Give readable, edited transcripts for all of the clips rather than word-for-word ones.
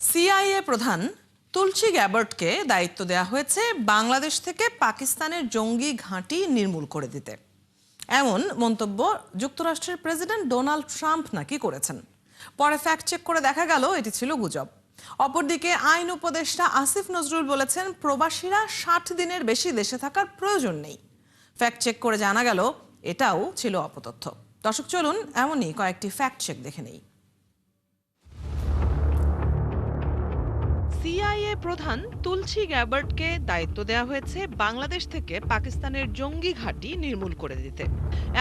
CIA প্রধান তুলসী গ্যাবার্টকে দায়িত্ব দেওয়া হয়েছে বাংলাদেশ থেকে পাকিস্তানের জঙ্গি ঘাঁটি নির্মূল করে দিতে। এমন মন্তব্য যুক্তরাষ্ট্রের প্রেসিডেন্ট ডোনাল্ড ট্রাম্প নাকি করেছেন। পরে ফ্যাক্ট চেক করে দেখা গেল এটি ছিল গুজব। অপরদিকে আইন উপদেষ্টা আসিফ নজরুল বলেছেন প্রবাসীরা ৬০ দিনের বেশি দেশে থাকার প্রয়োজন নেই। ফ্যাক্ট চেক করে জানা গেল এটাও ছিল অপতথ্য। দর্শক চলুন এমনই কয়েকটি ফ্যাক্ট চেক দেখে নেই। সিআইএ প্রধান তুলসী গ্যাবার্টকে দায়িত্ব দেওয়া হয়েছে বাংলাদেশ থেকে পাকিস্তানের জঙ্গি ঘাঁটি নির্মূল করে দিতে।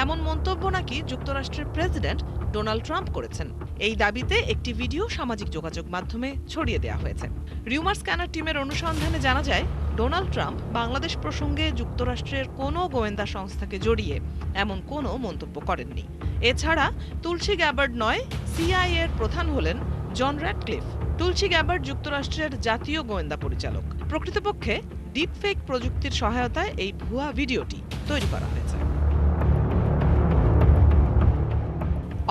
এমন মন্তব্য নাকি যুক্তরাষ্ট্রের প্রেসিডেন্ট ডোনাল্ড ট্রাম্প করেছেন। এই দাবিতে একটি ভিডিও সামাজিক যোগাযোগ মাধ্যমে ছড়িয়ে দেওয়া হয়েছে। রিউমার স্ক্যানার টিমের অনুসন্ধানে জানা যায় ডোনাল্ড ট্রাম্প বাংলাদেশ প্রসঙ্গে যুক্তরাষ্ট্রের কোনো গোয়েন্দা সংস্থাকে জড়িয়ে এমন কোনো মন্তব্য করেননি। এছাড়া তুলসী গ্যাবার্ট নয়, সিআইএর প্রধান হলেন জন র্যাডক্লিফ। তুলসী গ্যাবার্ট যুক্তরাষ্ট্রের জাতীয় গোয়েন্দা পরিচালক। প্রকৃতপক্ষে ডিপফেক প্রযুক্তির সহায়তায় এই ভুয়া ভিডিওটি তৈরি করা হয়েছে।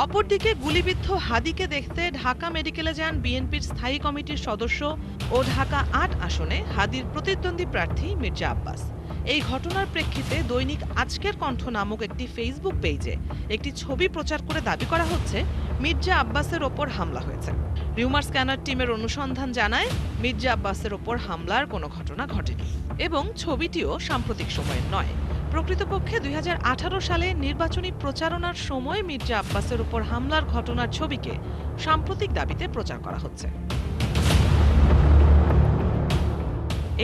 অপরদিকে গুলিবিদ্ধ হাদিকে দেখতে ঢাকা মেডিকেলে যান বিএনপির স্থায়ী কমিটির সদস্য ও ঢাকা ৮ আসনে হাদির প্রতিদ্বন্দ্বী প্রার্থী মির্জা আব্বাস। এই ঘটনার প্রেক্ষিতে দৈনিক আজকের কণ্ঠ নামক একটি ফেসবুক পেজে একটি ছবি প্রচার করে দাবি করা হচ্ছে মির্জা আব্বাসের ওপর হামলা হয়েছে। রিউমার স্ক্যানার টিমের অনুসন্ধান জানায় মির্জা আব্বাসের ওপর হামলার কোনো ঘটনা ঘটেনি এবং ছবিটিও সাম্প্রতিক সময়ের নয়। প্রকৃতপক্ষে ২০১৮ সালে নির্বাচনী প্রচারণার সময় মির্জা আব্বাসের উপর হামলার ঘটনার ছবিকে সাম্প্রতিক দাবিতে প্রচার করা হচ্ছে।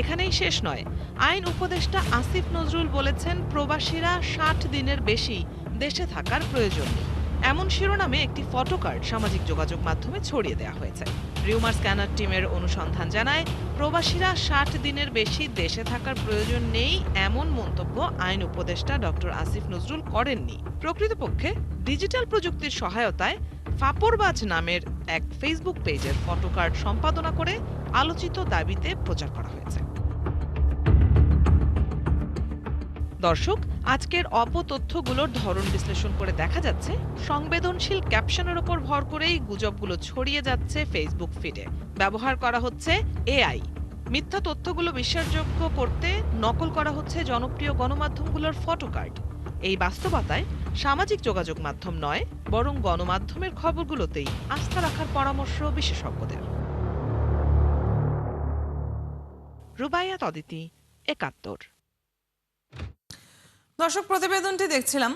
এখানেই শেষ নয়। আইন উপদেষ্টা আসিফ নজরুল বলেছেন প্রবাসীরা ৬০ দিনের বেশি দেশে থাকার প্রয়োজন নেই। এমন শিরোনামে একটি ফটোকার্ড সামাজিক যোগাযোগ মাধ্যমে ছড়িয়ে দেওয়া হয়েছে। রিউমার স্ক্যানার টিমের অনুসন্ধান জানায় প্রবাসীরা ৬০ দিনের বেশি দেশে থাকার প্রয়োজন নেই এমন মন্তব্য আইন উপদেষ্টা ডক্টর আসিফ নজরুল করেননি। প্রকৃতপক্ষে ডিজিটাল প্রযুক্তির সহায়তায় ফাপড়বাজ নামের এক ফেসবুক পেজের ফটোকার্ড সম্পাদনা করে আলোচিত দাবিতে প্রচার করা হয়েছে। দর্শক, আজকের অপতথ্যগুলোর ধরন বিশ্লেষণ করে দেখা যাচ্ছে সংবেদনশীল ক্যাপশনের ওপর ভর করেই গুজবগুলো ছড়িয়ে যাচ্ছে ফেসবুক ফিডে। ব্যবহার করা হচ্ছে এআই। মিথ্যা তথ্যগুলো বিশ্বাসযোগ্য করতে নকল করা হচ্ছে জনপ্রিয় গণমাধ্যমগুলোর ফটোকার্ড। এই বাস্তবতায় সামাজিক যোগাযোগ মাধ্যম নয়, বরং গণমাধ্যমের খবরগুলোতেই আস্থা রাখার পরামর্শ বিশেষজ্ঞদের। রুবাইয়াত অদিতি, ৭১। দর্শক, প্রতিবেদনটি দেখছিলাম।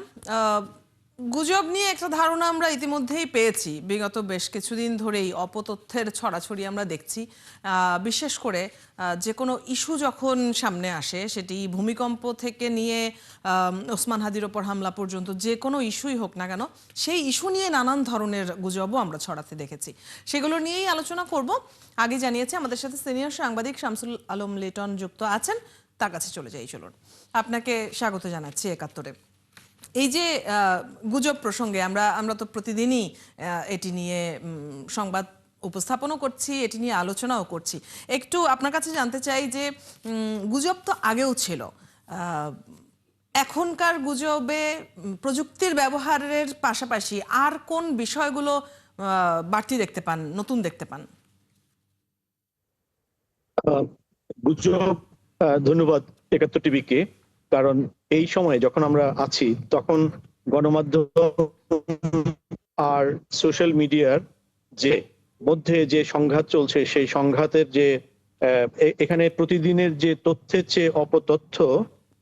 গুজব নিয়ে একটা ধারণা আমরা ইতিমধ্যেই পেয়েছি। বিগত বেশ কিছুদিন ধরেই অপতথ্যের ছড়াছড়ি আমরা দেখছি। বিশেষ করে যে কোনো ইস্যু যখন সামনে আসে, সেটি ভূমিকম্প থেকে নিয়ে ওসমান হাদির ওপর হামলা পর্যন্ত যে কোনো ইস্যুই হোক না কেন, সেই ইস্যু নিয়ে নানান ধরনের গুজবও আমরা ছড়াতে দেখেছি। সেগুলো নিয়েই আলোচনা করব। আগে জানিয়েছি আমাদের সাথে সিনিয়র সাংবাদিক শামসুল আলম লিটন যুক্ত আছেন। তার কাছে চলে যাই। চলুন, আপনাকে স্বাগত জানাচ্ছি ৭১-এ। এই যে গুজব প্রসঙ্গে আমরা তো প্রতিদিনই এটি নিয়ে সংবাদ উপস্থাপনও করছি, এটি নিয়ে আলোচনাও করছি। একটু আপনার কাছে জানতে চাই যে গুজব তো আগেও ছিল, এখনকার গুজবে প্রযুক্তির ব্যবহারের পাশাপাশি আর কোন বিষয়গুলো বাড়তি দেখতে পান, নতুন দেখতে পান? গুজব, ধন্যবাদ ৭১ টিভিকে। কারণ এই সময়ে যখন আমরা আছি তখন গণমাধ্যম আর সোশ্যাল মিডিয়ার যে মধ্যে যে সংঘাত চলছে, সেই সংঘাতের যে এখানে প্রতিদিনের যে তথ্যের চেয়ে অপতথ্য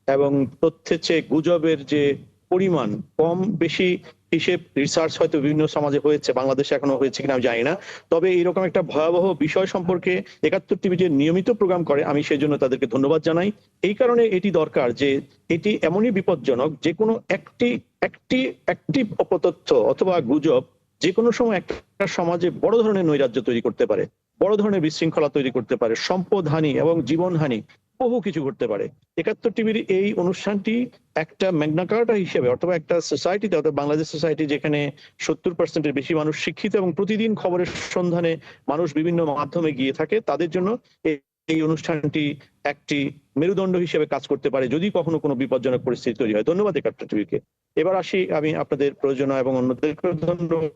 এবং তথ্যের চেয়ে গুজবের যে পরিমাণ কম বেশি হিসেব রিসার্চ হয়তো বিভিন্ন সমাজে হয়েছে, বাংলাদেশে এখনো হয়েছে কিনা আমি জানি না। তবে এরকম একটা ভয়াবহ বিষয় সম্পর্কে ৭১ টিভি যে নিয়মিত প্রোগ্রাম করে, আমি সেই জন্য তাদেরকে ধন্যবাদ জানাই। এই কারণে এটি দরকার যে এটি এমনই বিপজ্জনক যে কোনো একটি অপতথ্য অথবা গুজব যে কোনো সময় একটা সমাজে বড় ধরনের নৈরাজ্য তৈরি করতে পারে, বড় ধরনের বিশৃঙ্খলা তৈরি করতে পারে, সম্পদহানি এবং জীবনহানি বহু কিছু ঘটতে পারে। ৭১ টিভির এই অনুষ্ঠানটি একটা ম্যাগনা কার্টা হিসেবে, অথবা একটা সোসাইটিতে, অর্থাৎ বাংলাদেশ সোসাইটি যেখানে ৭০% বেশি মানুষ শিক্ষিত এবং প্রতিদিন খবরের সন্ধানে মানুষ বিভিন্ন মাধ্যমে গিয়ে থাকে, তাদের জন্য এই অনুষ্ঠানটি একটি মেরুদণ্ড হিসেবে কাজ করতে পারে যদি কখনো কোনো বিপজ্জনক পরিস্থিতি তৈরি হয়। ধন্যবাদ ৭১ টিভিকে। এবার আসি আমি আপনাদের প্রয়োজনীয় এবং অন্যদেরকে ধন্যবাদ।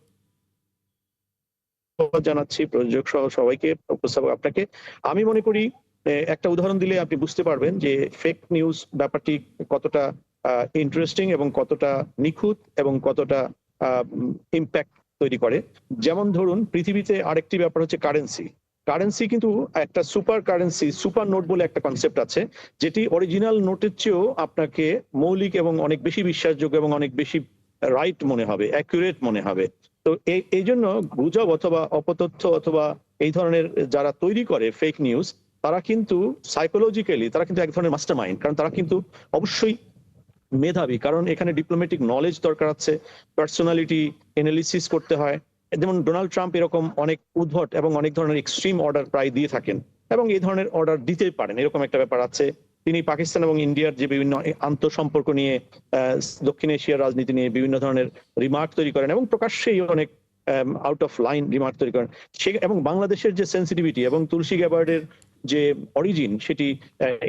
ধন্যবাদ জানাচ্ছি প্রযোজক সহ সবাইকে, উপস্থাপক আপনাকে। আমি মনে করি একটা উদাহরণ দিলে আপনি বুঝতে পারবেন যে ফেক নিউজ ব্যাপারটি কতটা ইন্টারেস্টিং এবং কতটা নিখুঁত এবং কতটা ইম্প্যাক্ট তৈরি করে। যেমন ধরুন, পৃথিবীতে আরেকটি ব্যাপার হচ্ছে কারেন্সি। কারেন্সি কিন্তু একটা সুপার কারেন্সি, সুপার নোট বলে একটা কনসেপ্ট আছে, যেটি অরিজিনাল নোটের চেয়েও আপনাকে মৌলিক এবং অনেক বেশি বিশ্বাসযোগ্য এবং অনেক বেশি রাইট মনে হবে, অ্যাকুরেট মনে হবে। তো এই জন্য গুজব অথবা অপতথ্য অথবা এই ধরনের যারা তৈরি করে ফেক নিউজ, তারা কিন্তু সাইকোলজিক্যালি তারা কিন্তু এক ধরনের মাস্টার মাইন্ড, কারণ তারা কিন্তু অবশ্যই মেধাবী, কারণ এখানে ডিপ্লোম্যাটিক নলেজ দরকার আছে, পার্সোনালিটি এনালিসিস করতে হয়। যেমন ডোনাল্ড ট্রাম্প এরকম অনেক উদ্ভট এবং অনেক ধরনের এক্সট্রিম অর্ডার প্রায় দিয়ে থাকেন এবং এই ধরনের অর্ডার দিতে পারেন, এরকম একটা ব্যাপার আছে। তিনি পাকিস্তান এবং ইন্ডিয়ার যে বিভিন্ন আন্তঃসম্পর্ক নিয়ে, দক্ষিণ এশিয়ার রাজনীতি নিয়ে বিভিন্ন ধরনের রিমার্ক তৈরি করেন এবং প্রকাশ্যেই অনেক আউট অফ লাইন রিমার্ক তৈরি করেন। সে এবং বাংলাদেশের যে সেন্সিটিভিটি এবং তুলসী গ্যাবার্ডের যে অরিজিন, সেটি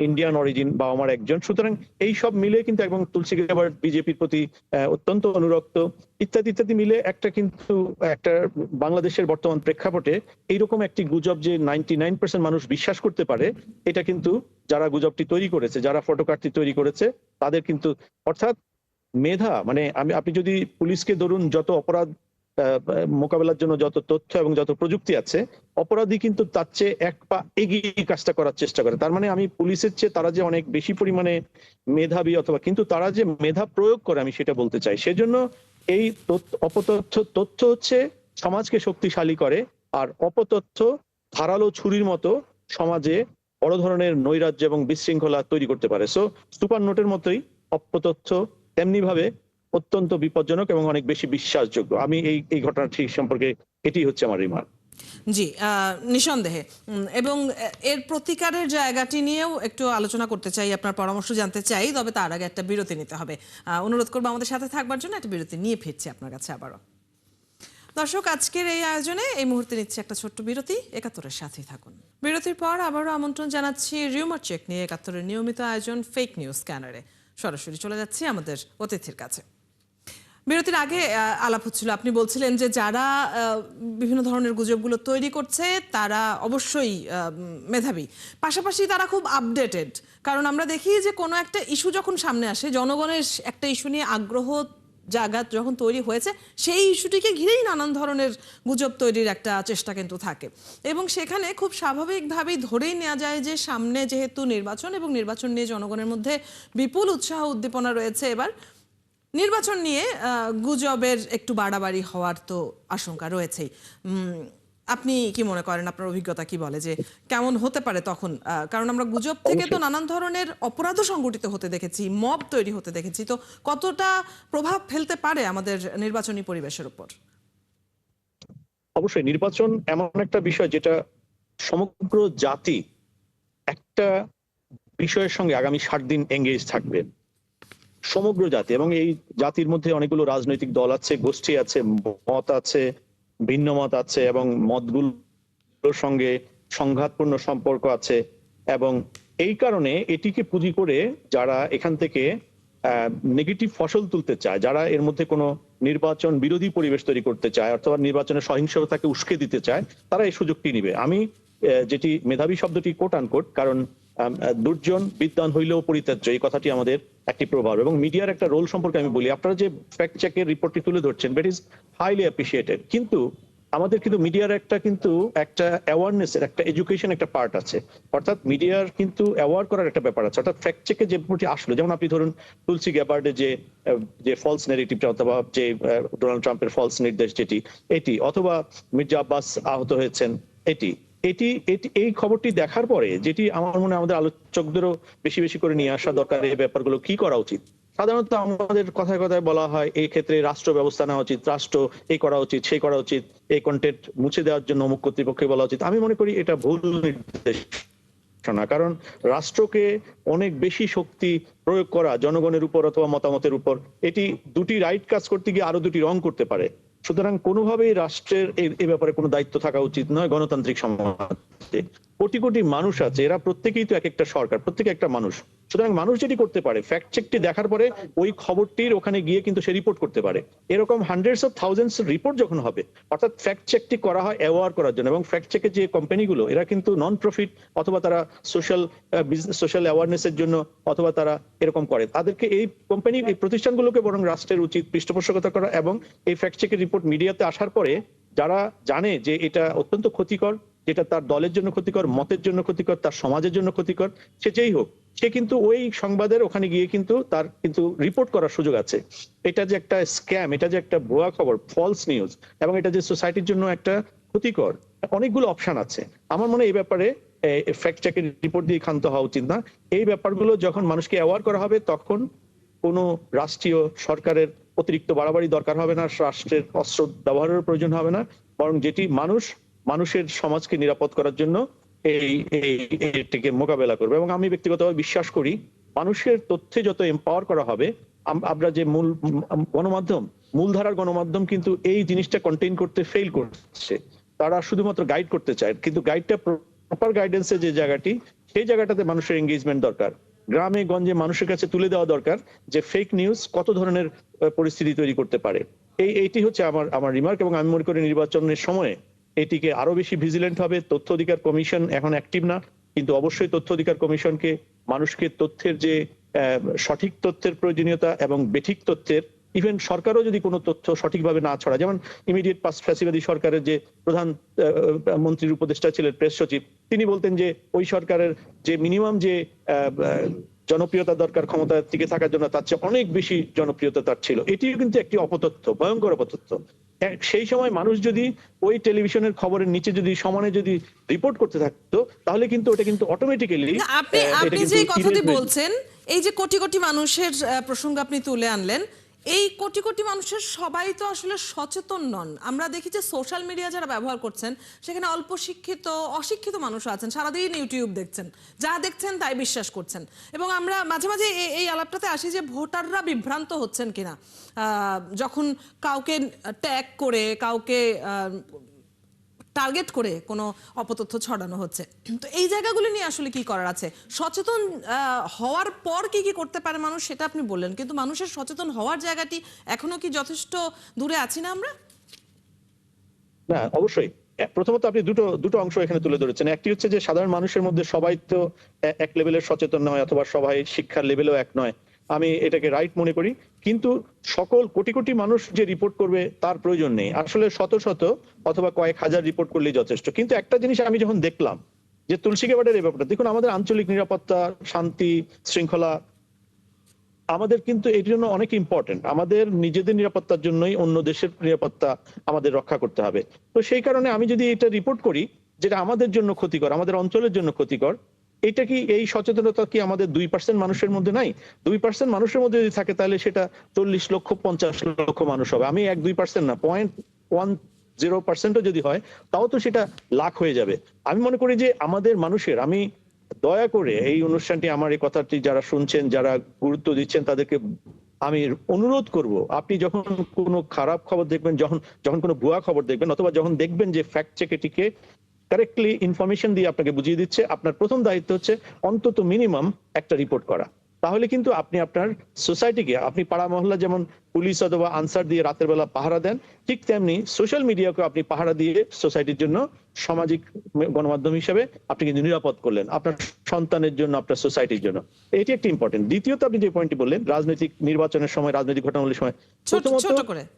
ইন্ডিয়ান অরিজিন, বা আমার একজন, সুতরাং এই সব মিলে কিন্তু, এবং তুলসী গ্যাবার্ড বিজেপির প্রতি অত্যন্ত অনুরক্ত, ইত্যাদি ইত্যাদি মিলে একটা কিন্তু একটা বাংলাদেশের বর্তমান প্রেক্ষাপটে এইরকম একটি গুজব যে 99% মানুষ বিশ্বাস করতে পারে, এটা কিন্তু যারা গুজবটি তৈরি করেছে, যারা ফটোকার্ডটি তৈরি করেছে, তাদের কিন্তু, অর্থাৎ মেধা, মানে আপনি যদি পুলিশকে ধরুন, যত অপরাধ মোকাবেলার জন্য যত তথ্য এবং যত প্রযুক্তি আছে, অপরাধী কিন্তু তার চেয়ে এক পা এগিয়ে কাজটা করার চেষ্টা করে। তার মানে আমি পুলিশের চেয়ে তারা যে অনেক বেশি পরিমাণে মেধাবী, অথবা কিন্তু তারা যে মেধা প্রয়োগ করে, আমি সেটা বলতে চাই। সেজন্য এই তথ্য হচ্ছে সমাজকে শক্তিশালী করে, আর অপতথ্য ধারালো ছুরির মতো সমাজে বড় ধরনের নৈরাজ্য এবং বিশৃঙ্খলা তৈরি করতে পারে। সো সুপার নোটের মতোই অপতথ্য তেমনি ভাবে অত্যন্ত বিপজ্জনক এবং অনেক বেশি বিশ্বাসযোগ্য। আমি এই ঘটনাটি সম্পর্কে এটি হচ্ছে আমার রিমার্ক। জি, নিঃসন্দেহে। এবং এর প্রতিকারের জায়গাটি নিয়েও একটু আলোচনা করতে চাই, আপনার পরামর্শ জানতে চাই, তবে তার আগে একটা বিরতি নিতে হবে। অনুরোধ করবো আমাদের সাথে থাকবার জন্য। একটা বিরতি নিয়ে ফিরছি আপনার কাছে আবারও। দর্শক, আজকের এই আয়োজনে এই মুহূর্তে নিচ্ছে একটা ছোট্ট বিরতি, একাত্তরের সাথেই থাকুন। বিরতির পর আবারও আমন্ত্রণ জানাচ্ছি রিউমার চেক নিয়ে একাত্তরের নিয়মিত আয়োজন ফেক নিউজ স্ক্যানারে। সরাসরি চলে যাচ্ছি আমাদের অতিথির কাছে। বিরতির আগে আলাপ হচ্ছিল, আপনি বলছিলেন যে যারা বিভিন্ন ধরনের গুজবগুলো তৈরি করছে তারা অবশ্যই মেধাবী, পাশাপাশি তারা খুব আপডেটেড। কারণ আমরা দেখি যে কোনো একটা ইস্যু যখন সামনে আসে, জনগণের একটা ইস্যু নিয়ে আগ্রহ জায়গা যখন তৈরি হয়েছে, সেই ইস্যুটিকে ঘিরেই নানান ধরনের গুজব তৈরির একটা চেষ্টা কিন্তু থাকে। এবং সেখানে খুব স্বাভাবিকভাবেই ধরেই নেওয়া যায় যে সামনে যেহেতু নির্বাচন, এবং নির্বাচন নিয়ে জনগণের মধ্যে বিপুল উৎসাহ উদ্দীপনা রয়েছে, এবার নির্বাচন নিয়ে গুজবের একটু বাড়াবাড়ি হওয়ার তো আশঙ্কা রয়েছেই। আপনি কি মনে করেন, আপনার অভিজ্ঞতা কি বলে যে কেমন হতে পারে তখন? কারণ আমরা গুজব থেকে তো নানান ধরনের অপরাধও সংগঠিত হতে দেখেছি, মব তৈরি হতে দেখেছি। তো কতটা প্রভাব ফেলতে পারে আমাদের নির্বাচনী পরিবেশের উপর? অবশ্যই নির্বাচন এমন একটা বিষয় যেটা সমগ্র জাতি একটা বিষয়ের সঙ্গে আগামী 60 দিন এঙ্গেজ থাকবে, সমগ্র জাতি। এবং এই জাতির মধ্যে অনেকগুলো রাজনৈতিক দল আছে, গোষ্ঠী আছে, মত আছে, ভিন্ন মত আছে, এবং মতগুলোর সঙ্গে সংঘাতপূর্ণ সম্পর্ক আছে। এবং এই কারণে এটিকে পুঁজি করে যারা এখান থেকে নেগেটিভ ফসল তুলতে চায়, যারা এর মধ্যে কোনো নির্বাচন বিরোধী পরিবেশ তৈরি করতে চায় অথবা নির্বাচনের সহিংসতাকে উস্কে দিতে চায়, তারা এই সুযোগটি নিবে। আমি যেটি মেধাবী শব্দটি কোট আনকোট, কারণ দুর্জন বিদ্বান হইলেও পরিত্যাজ্য, এই কথাটি আমাদের একটি প্রভাব। এবং মিডিয়ার একটা রোল সম্পর্কে আমি বলি, আপনারা যে ফ্যাক্ট চেকের রিপোর্টটি তুলে ধরছেন, দ্যাট ইজ হাইলি অ্যাপ্রিসিয়েটেড। কিন্তু আমাদের কিন্তু মিডিয়ার একটা অ্যাওয়ারনেসের, একটা এডুকেশন একটা পার্ট আছে। অর্থাৎ মিডিয়ার কিন্তু অ্যাওয়ার করার একটা ব্যাপার আছে। অর্থাৎ ফ্যাক্ট চেকে যে রিপোর্টটি আসলো, যেমন আপনি ধরুন তুলসী গ্যাবার্ডে যে ফলস নেগেটিভটা, অথবা যে ডোনাল্ড ট্রাম্পের ফলস নির্দেশ যেটি, এটি, অথবা মির্জা আব্বাস আহত হয়েছেন, এটি এটি এটি এই খবরটি দেখার পরে যেটি আমার মনে হয় আমাদের আলোচকদেরও বেশি বেশি করে নিয়ে আসা দরকার, এই ব্যাপারগুলো কি করা উচিত। সাধারণত আমাদের কথায় কথায় বলা হয় এই ক্ষেত্রে রাষ্ট্র ব্যবস্থা নেওয়া উচিত, রাষ্ট্র এই করা উচিত, সেই করা উচিত, এই কন্টেন্ট মুছে দেওয়ার জন্য অমুক কর্তৃপক্ষকে বলা উচিত। আমি মনে করি এটা ভুল নির্দেশ না, কারণ রাষ্ট্রকে অনেক বেশি শক্তি প্রয়োগ করা জনগণের উপর অথবা মতামতের উপর, এটি দুটি রাইট কাজ করতে গিয়ে আরো দুটি রং করতে পারে। সুতরাং কোনোভাবেই রাষ্ট্রের এই ব্যাপারে কোনো দায়িত্ব থাকা উচিত নয়। গণতান্ত্রিক সমাজে কোটি কোটি মানুষ আছে, এরা প্রত্যেকেই তো এক একটা সরকার, প্রত্যেকে একটা মানুষ। সুতরাং মানুষ যেটি করতে পারে, ফ্যাক্ট চেকটি দেখার পরে ওই খবরটির ওখানে গিয়ে কিন্তু সে রিপোর্ট করতে পারে। এরকম হান্ড্রেডস অফ থাউজেন্ডস রিপোর্ট যখন হবে, অর্থাৎ ফ্যাক্ট চেকটি করা হয় অ্যাওয়ার করার জন্য, এবং ফ্যাক্ট চেকের যে কোম্পানিগুলো, এরা কিন্তু নন প্রফিট অথবা তারা সোশ্যাল অ্যাওয়ারনেসের জন্য অথবা তারা এরকম করে, তাদেরকে এই কোম্পানি, এই প্রতিষ্ঠানগুলোকে বরং রাষ্ট্রের উচিত পৃষ্ঠপোষকতা করা, এবং এই ফ্যাক্ট চেকের রিপোর্ট মিডিয়াতে আসার পরে যারা জানে যে এটা অত্যন্ত ক্ষতিকর, যেটা তার দলের জন্য ক্ষতিকর, মতের জন্য ক্ষতিকর, তার সমাজের জন্য ক্ষতিকর, সে যেই হোক, সে কিন্তু ওই সংবাদের ওখানে গিয়ে কিন্তু তার কিন্তু রিপোর্ট করার সুযোগ আছে। এটা যে একটা স্ক্যাম, এটা যে একটা ভুয়া খবর, ফলস নিউজ, এবং এটা যে সোসাইটির জন্য একটা ক্ষতিকর, অনেকগুলো অপশন আছে। আমার মনে হয় এই ব্যাপারে ফ্যাক্ট চেকের রিপোর্ট দিয়ে ক্ষান্ত হওয়া উচিত না। এই ব্যাপারগুলো যখন মানুষকে অ্যাওয়ার করা হবে, তখন কোনো রাষ্ট্রীয় সরকারের অতিরিক্ত বাড়াবাড়ি দরকার হবে না, রাষ্ট্রের অস্ত্র ব্যবহারের প্রয়োজন হবে না, বরং যেটি মানুষের সমাজকে নিরাপদ করার জন্য এটিকে মোকাবেলা করবে। এবং আমি ব্যক্তিগতভাবে বিশ্বাস করি, মানুষের তথ্যে যত এম্পাওয়ার করা হবে, আমরা যে গণমাধ্যম, মূলধারার গণমাধ্যম কিন্তু এই জিনিসটা কন্টেইন করতে ফেল করছে। তারা শুধুমাত্র গাইড করতে চায়, কিন্তু গাইডটা প্রপার গাইডেন্সের যে জায়গাটি, সেই জায়গাটাতে মানুষের এঙ্গেজমেন্ট দরকার। গ্রামে গঞ্জে মানুষের কাছে তুলে দেওয়া দরকার যে ফেক নিউজ কত ধরনের পরিস্থিতি তৈরি করতে পারে। এইটি হচ্ছে আমার রিমার্ক, এবং আমি মনে করি নির্বাচনের সময়ে এটিকে আরো বেশি ভিজিলেন্ট হবে। তথ্য অধিকার কমিশন এখন অ্যাক্টিভ না, কিন্তু অবশ্যই তথ্য অধিকার কমিশনকে মানুষকে তথ্যের যে সঠিক তথ্যের প্রয়োজনীয়তা এবং বেঠিক তথ্যের, ইভেন সরকারও যদি কোনো তথ্য সঠিকভাবে না ছড়ায়, যেমন ইমিডিয়েট পাস্ট ফ্যাসিবাদী সরকারের যে প্রধান মন্ত্রীর উপদেষ্টা ছিলেন, প্রেস সচিব, তিনি বলতেন যে ওই সরকারের যে মিনিমাম যে জনপ্রিয়তা দরকার ক্ষমতা টিকে থাকার জন্য, তার চেয়ে অনেক বেশি জনপ্রিয়তা তার ছিল। এটিও কিন্তু একটি অপতথ্য, ভয়ঙ্কর অপতথ্য। সেই সময় মানুষ যদি ওই টেলিভিশনের খবরের নিচে যদি সমানে যদি রিপোর্ট করতে থাকতো, তাহলে কিন্তু ওটা কিন্তু অটোমেটিক্যালি আপনি যে কথাটি বলছেন, এই যে কোটি কোটি মানুষের প্রসঙ্গ আপনি তুলে আনলেন, এই কোটি কোটি মানুষের সবাই তো আসলে সচেতন নন। আমরা দেখি যে সোশ্যাল মিডিয়া যারা ব্যবহার করছেন, সেখানে অল্প শিক্ষিত, অশিক্ষিত মানুষও আছেন, সারাদিন ইউটিউব দেখছেন, যা দেখছেন তাই বিশ্বাস করছেন। এবং আমরা মাঝে মাঝে এই আলাপটাতে আসি যে ভোটাররা বিভ্রান্ত হচ্ছেন কিনা, যখন কাউকে ট্যাগ করে, কাউকে টার্গেট করে কোনো অপতথ্য ছড়ানো হচ্ছে। তো এই জায়গাগুলো নিয়ে আসলে কি করার আছে? সচেতন হওয়ার পর কি কি করতে পারে মানুষ, সেটা আপনি বললেন, কিন্তু মানুষের সচেতন হওয়ার জায়গাটি এখনো কি যথেষ্ট দূরে আছি না আমরা? না, অবশ্যই। প্রথমত আপনি দুটো অংশ এখানে তুলে ধরেছেন। একটি হচ্ছে যে সাধারণ মানুষের মধ্যে সবাই তো এক লেভেলের সচেতন নয়, অথবা সবাই শিক্ষার লেভেলও এক নয়। আমি এটাকে রাইট মনে করি, কিন্তু সকল কোটি কোটি মানুষ যে রিপোর্ট করবে তার প্রয়োজন নেই। আসলে শত শত অথবা কয়েক হাজার রিপোর্ট করলেই যথেষ্ট। কিন্তু একটা জিনিস আমি যখন দেখলাম যে তুলসী গ্যাবার্ডের এই ব্যাপারটা, দেখুন, আমাদের আঞ্চলিক নিরাপত্তা, শান্তি শৃঙ্খলা আমাদের কিন্তু এর জন্য অনেক ইম্পর্টেন্ট। আমাদের নিজেদের নিরাপত্তার জন্যই অন্য দেশের নিরাপত্তা আমাদের রক্ষা করতে হবে। তো সেই কারণে আমি যদি এটা রিপোর্ট করি যেটা আমাদের জন্য ক্ষতিকর, আমাদের অঞ্চলের জন্য ক্ষতিকর, এটা কি, এই সচেতনতা কি আমাদের 2% মানুষের মধ্যে নাই? 2% মানুষের মধ্যে যদি থাকে, তাহলে সেটা 40 লক্ষ 50 লক্ষ মানুষ হবে। আমি 1-2% না, 0.10%ও যদি হয়, তাও তো সেটা লাখ হয়ে যাবে। আমি মনে করি যে আমাদের মানুষের, আমি দয়া করে এই অনুষ্ঠানটি, আমার এই কথাটি যারা শুনছেন, যারা গুরুত্ব দিচ্ছেন, তাদেরকে আমি অনুরোধ করব, আপনি যখন কোনো খারাপ খবর দেখবেন, যখন কোনো ভুয়া খবর দেখবেন, অথবা যখন দেখবেন যে ফ্যাক্ট চেক এটিকে কারেক্টলি ইনফরমেশন দিয়ে আপনাকে বুঝিয়ে দিচ্ছে, আপনার প্রথম দায়িত্ব হচ্ছে অন্তত মিনিমাম একটা রিপোর্ট করা। তাহলে কিন্তু আপনি আপনার সোসাইটিকে, আপনি পাড়া মহল্লা যেমন পুলিশ অথবা আনসার দিয়ে রাতের বেলা পাহারা দেন, ঠিক তেমনি সোশ্যাল মিডিয়াকে আপনি পাহারা দিয়ে সোসাইটির জন্য, সামাজিক গণমাধ্যম হিসেবে আপনি কিন্তু নিরাপদ করলেন আপনার সন্তানের জন্য, আপনার সোসাইটির জন্য। এটি একটি ইম্পর্টেন্ট। দ্বিতীয়ত, আপনি যে পয়েন্টটি বললেন, রাজনৈতিক নির্বাচনের সময়, রাজনৈতিক ঘটনাগুলির সময়, প্রথমত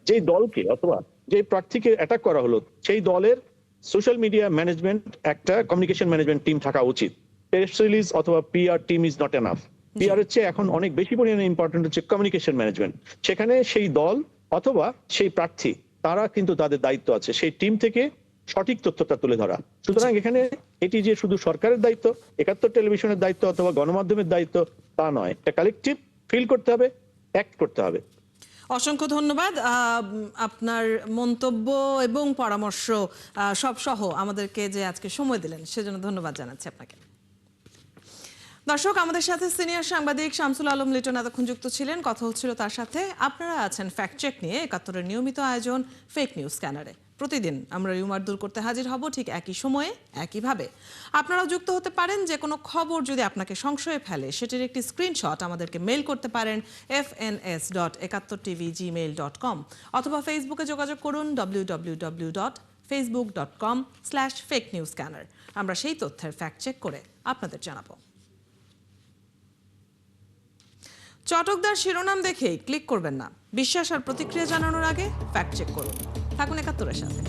যে দলকে অথবা যে প্রার্থীকে অ্যাটাক করা হলো, সেই দলের সোশ্যাল মিডিয়া ম্যানেজমেন্ট, একটা কমিউনিকেশন ম্যানেজমেন্ট টিম থাকা উচিত। প্রেস রিলিজ অথবা PR team is not enough. PR হচ্ছে এখন অনেক বেশি পরিমাণে ইম্পর্টেন্ট হচ্ছে কমিউনিকেশন ম্যানেজমেন্ট। সেখানে সেই দল অথবা সেই প্রার্থী, তারা কিন্তু তাদের দায়িত্ব আছে সেই টিম থেকে সঠিক তথ্যটা তুলে ধরা। সুতরাং এখানে এটি যে শুধু সরকারের দায়িত্ব, 71 টেলিভিশনের দায়িত্ব অথবা গণমাধ্যমের দায়িত্ব তা নয়, এটা কালেকটিভ, ফিল করতে হবে, অ্যাক্ট করতে হবে। অসংখ্য ধন্যবাদ। আপনার মন্তব্য এবং পরামর্শ সব সহ আমাদেরকে যে আজকে সময় দিলেন, সেজন্য ধন্যবাদ জানাচ্ছি আপনাকে। দর্শক, আমাদের সাথে সিনিয়র সাংবাদিক শামসুল আলম লিটন এতক্ষণ যুক্ত ছিলেন, কথা হচ্ছিল তার সাথে। আপনারা আছেন ফ্যাক্ট চেক নিয়ে 71-এর নিয়মিত আয়োজন ফেক নিউজ স্ক্যানারে। প্রতিদিন আমরা রিউমার দূর করতে হাজির হব ঠিক একই সময়ে একইভাবে। আপনারাও যুক্ত হতে পারেন। যে কোনো খবর যদি আপনাকে সংশয়ে ফেলে সেটির একটি স্ক্রিনশট আমাদেরকে মেইল করতে পারেন fns.71tv@gmail.com অথবা ফেসবুকে যোগাযোগ করুন www.facebook.com/fakenewscanner। আমরা সেই তথ্যের ফ্যাক্ট চেক করে আপনাদের জানাবো। চটকদার শিরোনাম দেখেই ক্লিক করবেন না। বিশ্বাস আর প্রতিক্রিয়া জানানোর আগে ফ্যাক্ট চেক করুন। থাকুন ৭১-এর সাথে।